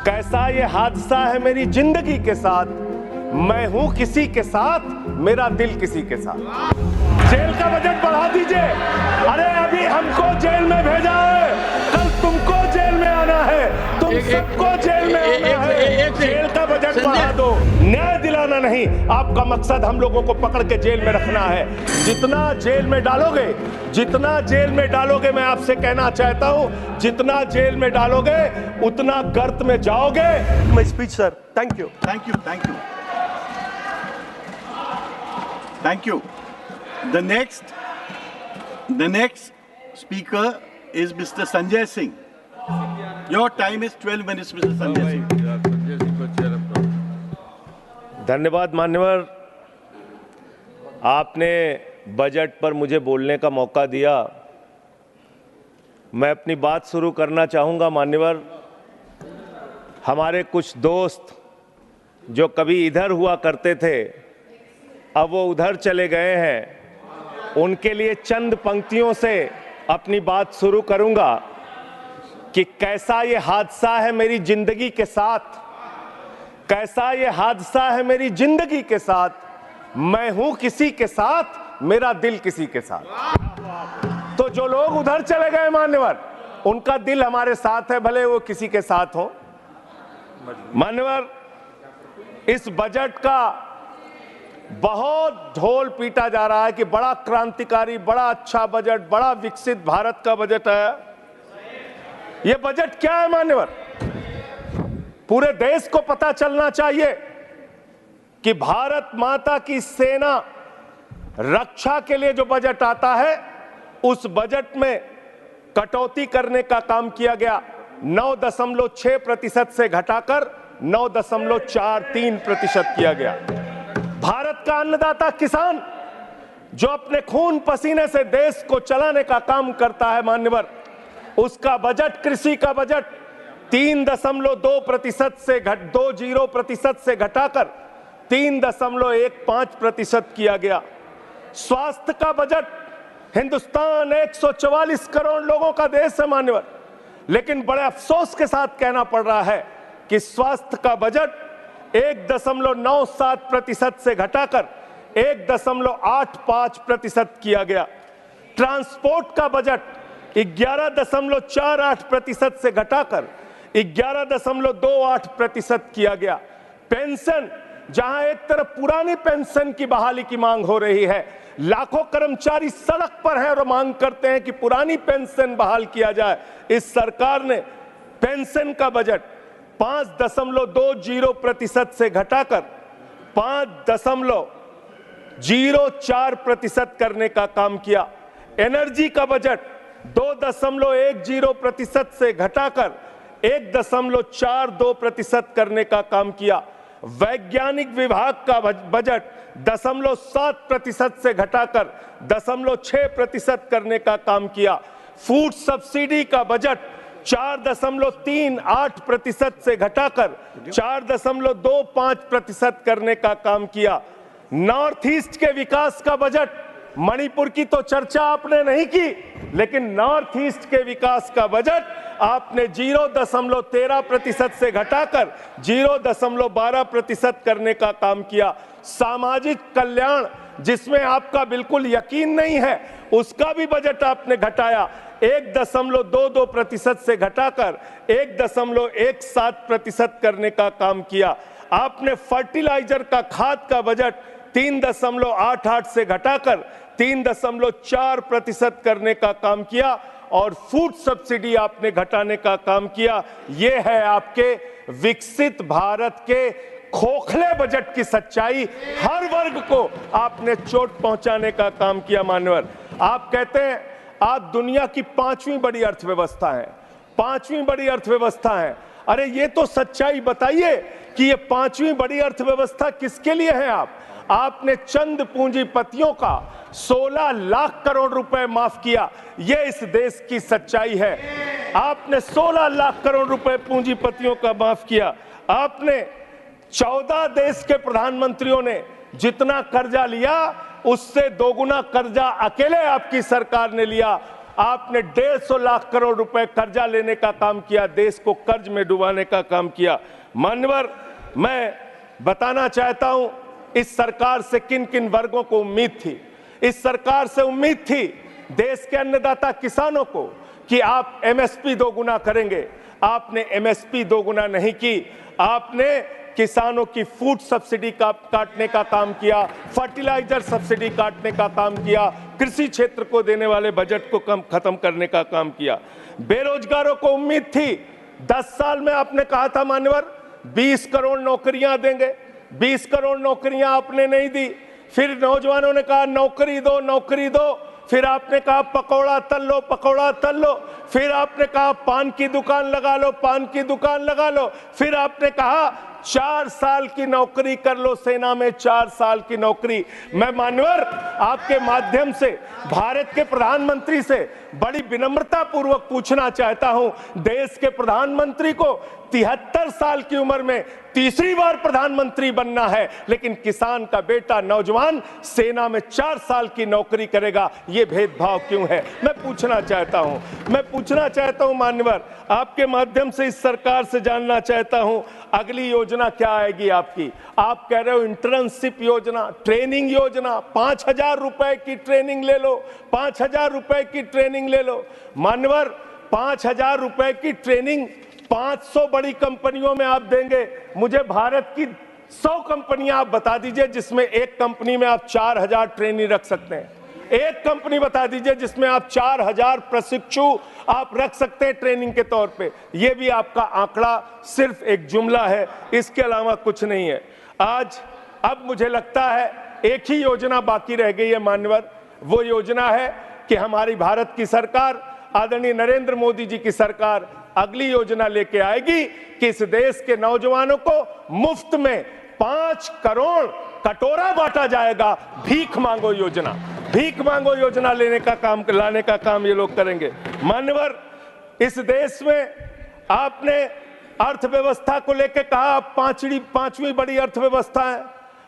कैसा ये हादसा है मेरी जिंदगी के साथ, मैं हूं किसी के साथ, मेरा दिल किसी के साथ। जेल का बजट बढ़ा दीजिए। अरे अभी हमको जेल में भेजा है, कल तुमको जेल में आना है, तुम सबको जेल में आना है। जेल का बजट बढ़ा दो, न्याय दिलाना नहीं। आपका मकसद हम लोगों को पकड़ के जेल में रखना है। जितना जेल में डालोगे, जितना जेल में डालोगे, मैं आपसे कहना चाहता हूं, जितना जेल में डालोगे उतना गर्त में जाओगे। My speech sir, thank you. Thank you, thank you. Thank you. The next speaker is Mr. Sanjay Singh. Your time is 12 minutes, Mr. Sanjay Singh. धन्यवाद मान्यवर, आपने बजट पर मुझे बोलने का मौका दिया। मैं अपनी बात शुरू करना चाहूँगा। मान्यवर, हमारे कुछ दोस्त जो कभी इधर हुआ करते थे, अब वो उधर चले गए हैं। उनके लिए चंद पंक्तियों से अपनी बात शुरू करूँगा कि कैसा ये हादसा है मेरी जिंदगी के साथ, कैसा ये हादसा है मेरी जिंदगी के साथ, मैं हूं किसी के साथ, मेरा दिल किसी के साथ। तो जो लोग उधर चले गए मान्यवर, उनका दिल हमारे साथ है, भले वो किसी के साथ हो। मान्यवर, इस बजट का बहुत ढोल पीटा जा रहा है कि बड़ा क्रांतिकारी, बड़ा अच्छा बजट, बड़ा विकसित भारत का बजट है। यह बजट क्या है मान्यवर? पूरे देश को पता चलना चाहिए कि भारत माता की सेना रक्षा के लिए जो बजट आता है, उस बजट में कटौती करने का काम किया गया। 9.6% से घटाकर 9.43% किया गया। भारत का अन्नदाता किसान, जो अपने खून पसीने से देश को चलाने का काम करता है मान्यवर, उसका बजट, कृषि का बजट 3.2% से 20% से घटाकर 3.15% किया गया। स्वास्थ्य का बजट, हिंदुस्तान 144 करोड़ लोगों का देश है मान्यवर, लेकिन बड़े अफसोस के साथ कहना पड़ रहा है कि स्वास्थ्य का बजट 1.97% से घटाकर 1.85% किया गया। ट्रांसपोर्ट का बजट 11.48% से घटाकर 11.28% किया गया। पेंशन, जहां एक तरफ पुरानी पेंशन की बहाली की मांग हो रही है, लाखों कर्मचारी सड़क पर हैं और मांग करते हैं कि पुरानी पेंशन बहाल किया जाए, इस सरकार ने पेंशन का बजट 5.20% से घटाकर 5.04% करने का काम किया। एनर्जी का बजट 2.10% से घटाकर 1.42% करने का काम किया। वैज्ञानिक विभाग का बजट 0.7% से घटाकर 0.6% करने का काम किया। फूड सब्सिडी का बजट 4.38% से घटाकर 4.25% करने का काम किया। नॉर्थ ईस्ट के विकास का बजट, मणिपुर की तो चर्चा आपने नहीं की, लेकिन नॉर्थ ईस्ट के विकास का बजट आपने 0.13% से घटाकर 0.12% करने का काम किया। सामाजिक कल्याण, जिसमें आपका बिल्कुल यकीन नहीं है, उसका भी बजट आपने घटाया। 1.22% से घटाकर 1.17% करने का काम किया। आपने फर्टिलाइजर का, खाद का बजट 3.88 से घटाकर 3.4% करने का काम किया और फूड सब्सिडी आपने घटाने का काम किया। यह है आपके विकसित भारत के खोखले बजट की सच्चाई। हर वर्ग को आपने चोट पहुंचाने का काम किया मान्यवर। आप कहते हैं आप दुनिया की 5वीं बड़ी अर्थव्यवस्था है, 5वीं बड़ी अर्थव्यवस्था है। अरे ये तो सच्चाई बताइए कि ये 5वीं बड़ी अर्थव्यवस्था किसके लिए है? आपने चंद पूंजीपतियों का 16 लाख करोड़ रुपए माफ किया। ये इस देश की सच्चाई है। आपने 16 लाख करोड़ रुपए पूंजीपतियों का माफ किया। आपने 14 देश के प्रधानमंत्रियों ने जितना कर्जा लिया, उससे दोगुना कर्जा अकेले आपकी सरकार ने लिया। आपने 150 लाख करोड़ रुपए कर्जा लेने का काम किया, देश को कर्ज में डुबाने का काम किया। मान्यवर, मैं बताना चाहता हूं इस सरकार से किन किन वर्गों को उम्मीद थी। इस सरकार से उम्मीद थी देश के अन्नदाता किसानों को कि आप एमएसपी दोगुना करेंगे। आपने एमएसपी दोगुना नहीं की, आपने किसानों की फूड सब्सिडी का काटने का काम किया, फर्टिलाइजर सब्सिडी काटने का काम किया, कृषि क्षेत्र को देने वाले बजट को खत्म करने का काम किया। बेरोजगारों को उम्मीद थी, 10 साल में आपने कहा था मान्यवर 20 करोड़ नौकरियां देंगे, 20 करोड़ नौकरियां आपने नहीं दी। फिर नौजवानों ने कहा नौकरी दो, नौकरी दो। फिर आपने कहा पकौड़ा तल लो, पकौड़ा तल लो। फिर आपने कहा पान की दुकान लगा लो, पान की दुकान लगा लो। फिर आपने कहा 4 साल की नौकरी कर लो, सेना में 4 साल की नौकरी। मैं मान्यवर आपके माध्यम से भारत के प्रधानमंत्री से बड़ी विनम्रता पूर्वक पूछना चाहता हूं, देश के प्रधानमंत्री को 73 साल की उम्र में तीसरी बार प्रधानमंत्री बनना है, लेकिन किसान का बेटा नौजवान सेना में 4 साल की नौकरी करेगा, यह भेदभाव क्यों है? मैं पूछना चाहता हूं मान्यवर, आपके माध्यम से इस सरकार से जानना चाहता हूं अगली योजना क्या आएगी आपकी। आप कह रहे हो इंटर्नशिप योजना, ट्रेनिंग योजना, 5,000 रुपए की ट्रेनिंग ले लो, 5,000 रुपए की ट्रेनिंग ले लो। मान्यवर 5,000 रुपए की ट्रेनिंग 500 बड़ी कंपनियों में आप देंगे। मुझे भारत की 100 कंपनियां आप बता दीजिए जिसमें एक कंपनी में आप 4,000 ट्रेनी रख सकते हैं। एक कंपनी बता दीजिए जिसमें आप 4,000 प्रशिक्षु आप रख सकते हैं ट्रेनिंग के तौर पे। ये भी आपका आंकड़ा सिर्फ एक जुमला है, इसके अलावा कुछ नहीं है। आज अब मुझे लगता है एक ही योजना बाकी रह गई है मान्यवर, वो योजना है कि हमारी भारत की सरकार, आदरणीय नरेंद्र मोदी जी की सरकार अगली योजना लेके आएगी कि इस देश के नौजवानों को मुफ्त में 5 करोड़ कटोरा बांटा जाएगा। भीख मांगो योजना, भीख मांगो योजना लाने का काम ये लोग करेंगे। मान्यवर, इस देश में आपने अर्थव्यवस्था को लेकर कहा पांचवी बड़ी अर्थव्यवस्था है।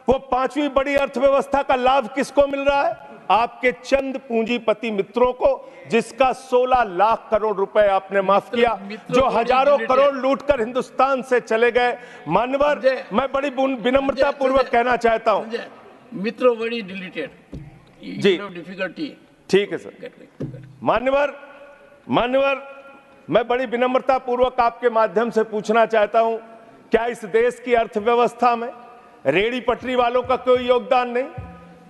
वो 5वीं बड़ी अर्थव्यवस्था का लाभ किसको मिल रहा है? आपके चंद पूंजीपति मित्रों को, जिसका 16 लाख करोड़ रुपए आपने माफ किया, जो हजारों करोड़ लूटकर हिंदुस्तान से चले गए। मान्यवर, मैं बड़ी विनम्रता पूर्वक कहना चाहता हूं, मित्रों बड़ी डिलीटेड जी, डिफिकल्टी। ठीक है सर। मान्यवर मैं बड़ी विनम्रता पूर्वक आपके माध्यम से पूछना चाहता हूं, क्या इस देश की अर्थव्यवस्था में रेहड़ी पटरी वालों का कोई योगदान नहीं?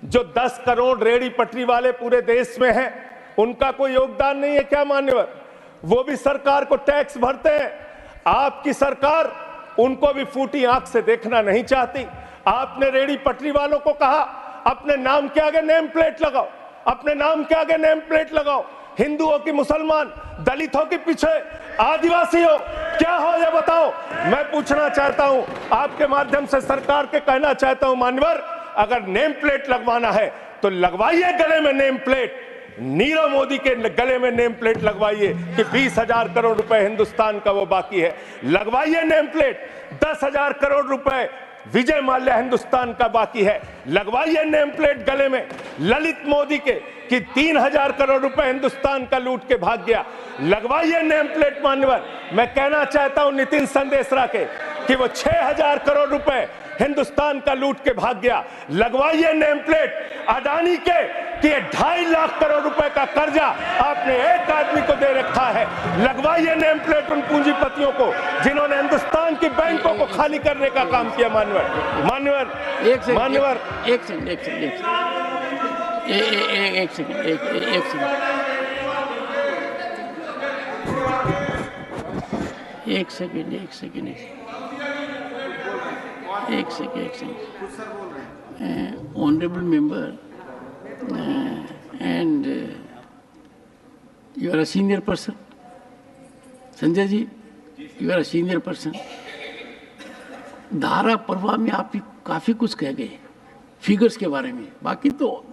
जो 10 करोड़ रेहड़ी पटरी वाले पूरे देश में हैं, उनका कोई योगदान नहीं है क्या मान्यवर? वो भी सरकार को टैक्स भरते हैं। आपकी सरकार उनको भी फूटी आंख से देखना नहीं चाहती। आपने रेहड़ी पटरी वालों को कहा अपने नाम के आगे नेम प्लेट लगाओ, अपने नाम के आगे नेम प्लेट लगाओ। हिंदुओं की, मुसलमान, दलितों के पीछे आदिवासी हो, क्या हो ये बताओ। मैं पूछना चाहता हूं आपके माध्यम से सरकार के कहना चाहता हूं मान्यवर, अगर नेम प्लेट लगवाना है तो लगवाइए गले में नेम प्लेट। नीरव मोदी के गले में नेम प्लेट लगवाइए कि 20,000 करोड़ रुपए हिंदुस्तान का वो बाकी है, लगवाइए नेम प्लेट। 10,000 करोड़ रुपए विजय माल्या हिंदुस्तान का बाकी है, लगवाइए नेम प्लेट गले में ललित मोदी के कि 3,000 करोड़ रुपए हिंदुस्तान का लूट के भाग गया, लगवाइए नेम प्लेट। मान्यवर, मैं कहना चाहता हूं नितिन संदेशरा के कि वो 6,000 करोड़ रुपए हिंदुस्तान का लूट के भाग गया, लगवाइए नेम प्लेट। अडानी के कि 2.5 लाख करोड़ रुपए का कर्जा आपने एक आदमी को दे रखा है, लगवाइए नेम प्लेट उन पूंजीपतियों को जिन्होंने हिंदुस्तान की बैंकों को खाली करने का काम किया। मान्यवर एक second. Honorable member, and you are a senior person. Sanjay ji, you are a senior person. धारा प्रवाह में आप काफी कुछ कह गए फिगर्स के बारे में, बाकी तो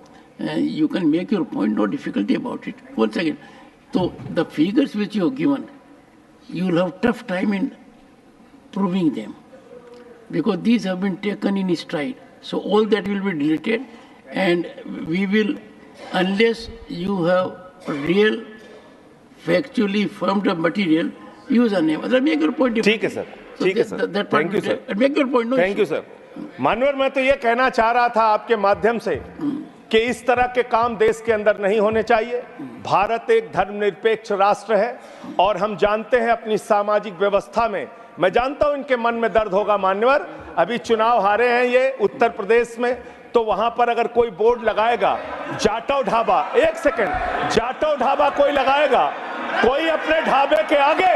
you can make your point, no difficulty about it. One second. So the figures which you have given, you will have tough time in proving them, because these have been taken in stride. So all that will be deleted, and we will, unless you have real factually firmed up material, use a name. Make your point. ठीक है sir, ठीक है sir, thank you sir, Make your point. No thank you issue. Sir. मानवर, मैं तो ये कहना चाह रहा था आपके माध्यम से कि इस तरह के काम देश के अंदर नहीं होने चाहिए। भारत एक धर्मनिरपेक्ष राष्ट्र है और हम जानते हैं अपनी सामाजिक व्यवस्था में, मैं जानता हूं इनके मन में दर्द होगा मान्यवर, अभी चुनाव हारे हैं ये उत्तर प्रदेश में, तो वहां पर अगर कोई बोर्ड लगाएगा जाटव ढाबा, एक सेकंड, जाटव ढाबा कोई लगाएगा, कोई अपने ढाबे के आगे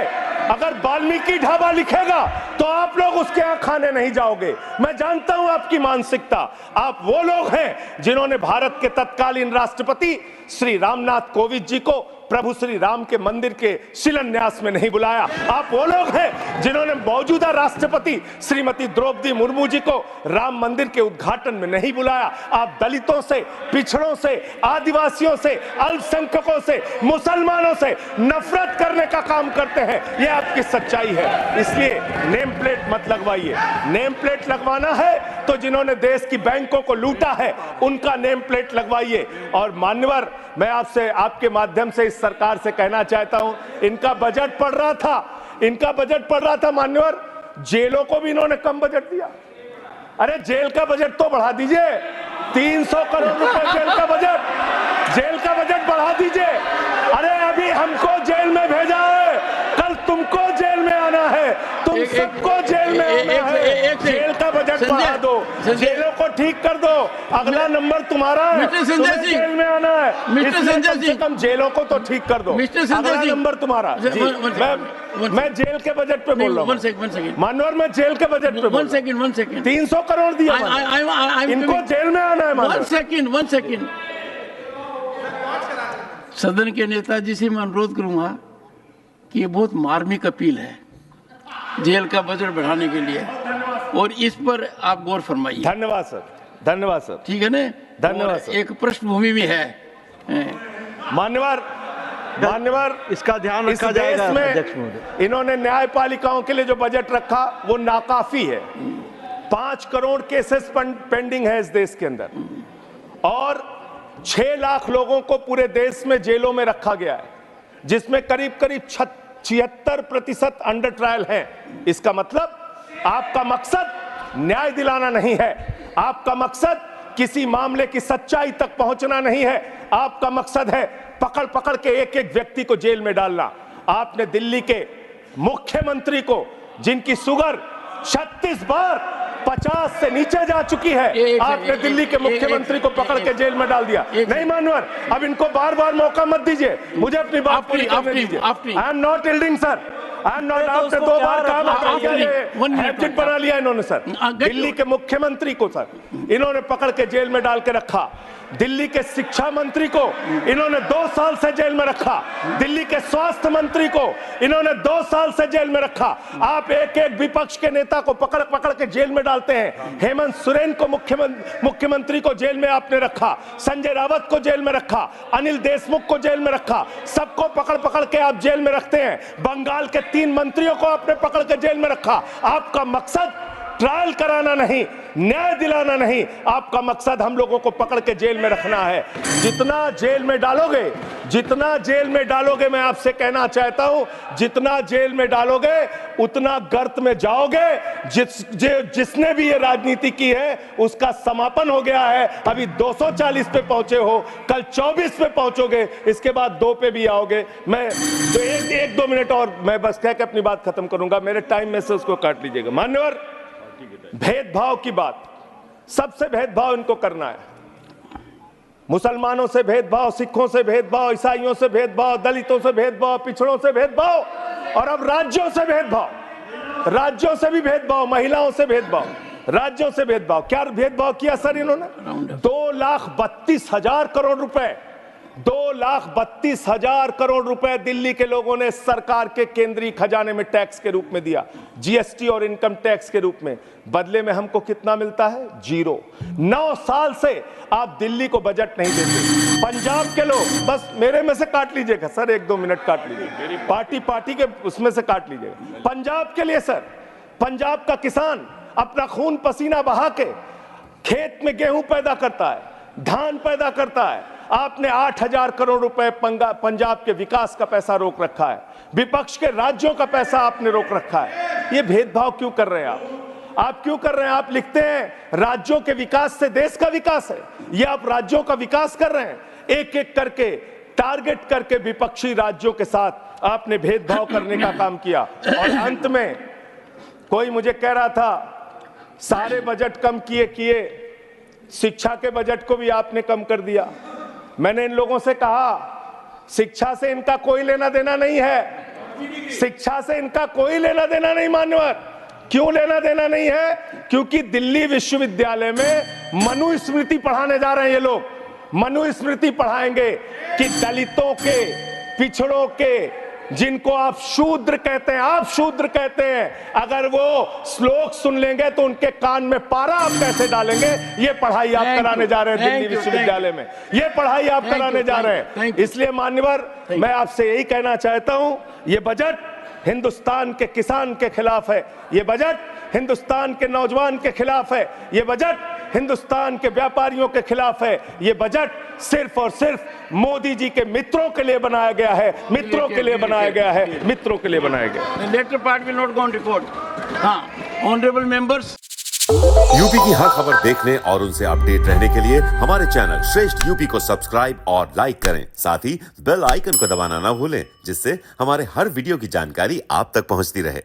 अगर वाल्मीकि ढाबा लिखेगा तो आप लोग उसके यहां खाने नहीं जाओगे। मैं जानता हूं आपकी मानसिकता। आप वो लोग हैं जिन्होंने भारत के तत्कालीन राष्ट्रपति श्री रामनाथ कोविंद जी को प्रभु श्री राम के मंदिर के शिलान्यास में नहीं बुलाया। आप वो लोग हैं जिन्होंने मौजूदा राष्ट्रपति श्रीमती द्रौपदी मुर्मू जी को राम मंदिर के उद्घाटन में नहीं बुलाया। आप दलितों से, पिछड़ों से, आदिवासियों से, अल्पसंख्यकों से, मुसलमानों से नफरत करने का काम करते हैं। ये आपकी सच्चाई है। इसलिए नेम प्लेट मत लगवाइए। नेम प्लेट लगवाना है तो जिन्होंने देश की बैंकों को लूटा है उनका नेम प्लेट लगवाइए। और मान्यवर, मैं आपसे, आपके माध्यम से इस सरकार से कहना चाहता हूं, इनका बजट पढ़ रहा था मान्यवर, जेलों को भी इन्होंने कम बजट दिया। अरे जेल का बजट तो बढ़ा दीजिए, 300 करोड़ रुपए जेल का बजट बढ़ा दीजिए। अरे अभी हमको जेल में भेजा है, कल तुमको जेल में आना है, तुम सबको जेल में आना है। जेल का बजट बढ़ा दो, जेलों को ठीक कर दो, अगला नंबर तुम्हारा है, तुम्हें जेल में आना है, इसलिए कम से कम जेलों को तो ठीक कर दो, अगला नंबर तुम्हारा। मैं जेल के बजट पे बोल रहा हूँ मानवर, मैं जेल के बजट पे बोल रहा हूँ। 300 करोड़ दिया, इनको जेल में आना है। वन सेकेंड, सदन के नेताजी से मैं अनुरोध करूंगा कि ये बहुत मार्मिक अपील है जेल का बजट बढ़ाने के लिए, और इस पर आप गौर फरमाइए। धन्यवाद सर, धन्यवाद सर, ठीक है ना, धन्यवाद सर। एक पृष्ठभूमि भी है मान्यवर, इसका ध्यान रखा जाएगा। अध्यक्ष महोदय, इन्होंने न्यायपालिकाओं के लिए जो बजट रखा वो नाकाफी है। 5 करोड़ केसेस पेंडिंग है इस देश के अंदर और 6 लाख लोगों को पूरे देश में जेलों में रखा गया है, जिसमें करीब 76% अंडर ट्रायल हैं। इसका मतलब आपका मकसद न्याय दिलाना नहीं है, आपका मकसद किसी मामले की सच्चाई तक पहुंचना नहीं है, आपका मकसद है पकड़ पकड़ के एक एक व्यक्ति को जेल में डालना। आपने दिल्ली के मुख्यमंत्री को, जिनकी शुगर 36 बार 50 से नीचे जा चुकी है, आपने दिल्ली के मुख्यमंत्री को पकड़ के जेल में डाल दिया। नहीं मानवर, अब इनको बार बार मौका मत दीजिए, मुझे अपनी बात पूरी करने दीजिए। I am not yielding sir, I am not. आपने 2 बार कहा, हैबिट बना लिया इन्होंने सर। दिल्ली के मुख्यमंत्री को सर इन्होंने पकड़ के जेल में डाल के रखा, दिल्ली के शिक्षा मंत्री को इन्होंने 2 साल से जेल में रखा, दिल्ली के स्वास्थ्य मंत्री को इन्होंने 2 साल से जेल में रखा। आप एक एक विपक्ष के नेता को पकड़ पकड़ के जेल में डालते हैं। हेमंत सोरेन को मुख्यमंत्री को जेल में आपने रखा, संजय रावत को जेल में रखा, अनिल देशमुख को जेल में रखा, सबको पकड़ पकड़ के आप जेल में रखते हैं। बंगाल के 3 मंत्रियों को आपने पकड़ के जेल में रखा। आपका मकसद ट्रायल कराना नहीं, न्याय दिलाना नहीं, आपका मकसद हम लोगों को पकड़ के जेल में रखना है। जितना जेल में डालोगे, मैं आपसे कहना चाहता हूं, जितना जेल में डालोगे उतना गर्त में जाओगे। जिसने भी ये राजनीति की है उसका समापन हो गया है। अभी 240 पे पहुंचे हो, कल 24 पे पहुंचोगे, इसके बाद 2 पे भी आओगे। मैं तो 1-2 मिनट और मैं बस कह के अपनी बात खत्म करूंगा, मेरे टाइम में से उसको काट लीजिएगा। मान्यवर, भेदभाव की बात, सबसे भेदभाव इनको करना है। मुसलमानों से भेदभाव, सिखों से भेदभाव, ईसाइयों से भेदभाव, दलितों से भेदभाव, पिछड़ों से भेदभाव, और अब राज्यों से भेदभाव, राज्यों से भी भेदभाव, महिलाओं से भेदभाव, राज्यों से भेदभाव। क्या भेदभाव किया सर इन्होंने? 2,32,000 करोड़ रुपए, 2,32,000 करोड़ रुपए दिल्ली के लोगों ने सरकार के केंद्रीय खजाने में टैक्स के रूप में दिया, जीएसटी और इनकम टैक्स के रूप में। बदले में हमको कितना मिलता है? 0। 9 साल से आप दिल्ली को बजट नहीं देते। पंजाब के लोग, बस मेरे में से काट लीजिएगा सर, 1-2 मिनट काट लीजिएगा, पार्टी के उसमें से काट लीजिएगा। पंजाब के लिए सर, पंजाब का किसान अपना खून पसीना बहा के खेत में गेहूं पैदा करता है, धान पैदा करता है, आपने 8,000 करोड़ रुपए पंजाब के विकास का पैसा रोक रखा है, विपक्ष के राज्यों का पैसा आपने रोक रखा है। ये भेदभाव क्यों कर रहे हैं आप क्यों कर रहे हैं? आप लिखते हैं राज्यों के विकास से देश का विकास है, ये आप राज्यों का विकास कर रहे हैं। एक एक करके टारगेट करके विपक्षी राज्यों के साथ आपने भेदभाव करने का काम किया। और अंत में कोई मुझे कह रहा था सारे बजट कम किए, शिक्षा के बजट को भी आपने कम कर दिया। मैंने इन लोगों से कहा शिक्षा से इनका कोई लेना देना नहीं है, शिक्षा से इनका कोई लेना देना नहीं। मान्यवर, क्यों लेना देना नहीं है? क्योंकि दिल्ली विश्वविद्यालय में मनुस्मृति पढ़ाने जा रहे हैं ये लोग। मनुस्मृति पढ़ाएंगे कि दलितों के, पिछड़ों के, जिनको आप शूद्र कहते हैं, आप शूद्र कहते हैं, अगर वो श्लोक सुन लेंगे तो उनके कान में पारा आप कैसे डालेंगे? ये पढ़ाई आप कराने जा रहे हैं दिल्ली विश्वविद्यालय में, ये पढ़ाई आप कराने जा रहे हैं। इसलिए मान्यवर, मैं आपसे यही कहना चाहता हूं, ये बजट हिंदुस्तान के किसान के खिलाफ है, ये बजट हिंदुस्तान के नौजवान के खिलाफ है, ये बजट हिंदुस्तान के व्यापारियों के खिलाफ है, ये बजट सिर्फ और सिर्फ मोदी जी के मित्रों के लिए बनाया गया है, मित्रों के लिए बनाया गया है, मित्रों के लिए बनाया गया है। Letter part will not go on record. हाँ, ऑनरेबल मेंबर्स, यूपी की हर खबर देखने और उनसे अपडेट रहने के लिए हमारे चैनल श्रेष्ठ यूपी को सब्सक्राइब और लाइक करें। साथ ही बेल आइकन को दबाना ना भूलें, जिससे हमारे हर वीडियो की जानकारी आप तक पहुंचती रहे।